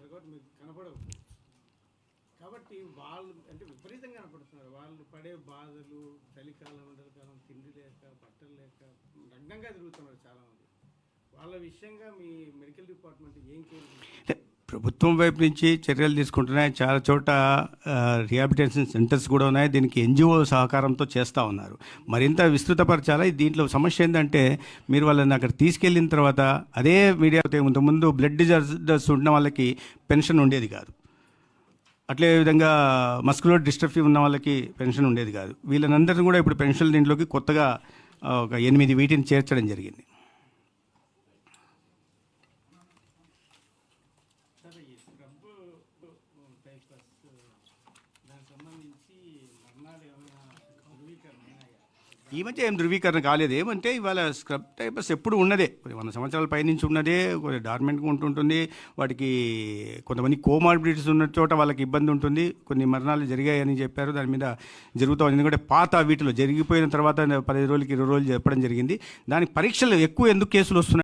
ఉంటారు కాబట్టి మీకు కనపడవు. కాబట్టి వాళ్ళు అంటే విపరీతంగా కనపడుతున్నారు. వాళ్ళు పడే బాధలు, చలికాలం, ఎండలకాలం, తిండి లేక, బట్టలు లేక నగ్నంగా తిరుగుతున్నారు చాలామంది. వాళ్ళ విషయంగా మీ మెడికల్ డిపార్ట్మెంట్ ఏం కోరుకుంటుంది? ప్రభుత్వం వైపు నుంచి చర్యలు తీసుకుంటున్నాయి. చాలా చోట రిహాబిలిటేషన్ సెంటర్స్ కూడా ఉన్నాయి. దీనికి ఎన్జిఓ సహకారంతో చేస్తూ ఉన్నారు. మరింత విస్తృతపరచాలి. దీంట్లో సమస్య ఏంటంటే మీరు వాళ్ళని అక్కడ తీసుకెళ్ళిన తర్వాత అదే మీడియా ఇంతకుముందు బ్లడ్ డిజార్డర్స్ ఉన్న వాళ్ళకి పెన్షన్ ఉండేది కాదు. అట్లే విధంగా మస్కులర్ డిస్ట్రఫీ ఉన్న వాళ్ళకి పెన్షన్ ఉండేది కాదు. వీళ్ళనందరినీ కూడా ఇప్పుడు పెన్షన్ దీంట్లోకి కొత్తగా ఒక 8 వీటిని చేర్చడం జరిగింది. సరే, ఈ స్క్రబ్ టైపర్స్ దానికి సంబంధించి మరణాలు ఏమైనా ధృవీకరణ అయినాయా? ఈ మధ్య ఏం ధృవీకరణ కాలేదు. ఏమంటే ఇవాళ స్క్రబ్ టైపర్స్ ఎప్పుడు ఉన్నదే, 100 సంవత్సరాల పైనుంచి ఉన్నదే, కొంచెం డార్మెంట్గా ఉంటుంటుంది. వాటికి కొంతమంది కోమార్బిడిటీస్ ఉన్న చోట వాళ్ళకి ఇబ్బంది ఉంటుంది. కొన్ని మరణాలు జరిగాయని చెప్పారు. దాని మీద జరుగుతూ ఉంది. ఎందుకంటే పాత వీటిలో జరిగిపోయిన తర్వాత 15 రోజులకి 20 రోజులు చెప్పడం జరిగింది. దానికి పరీక్షలు ఎక్కువ ఎందుకు కేసులు వస్తున్నాయి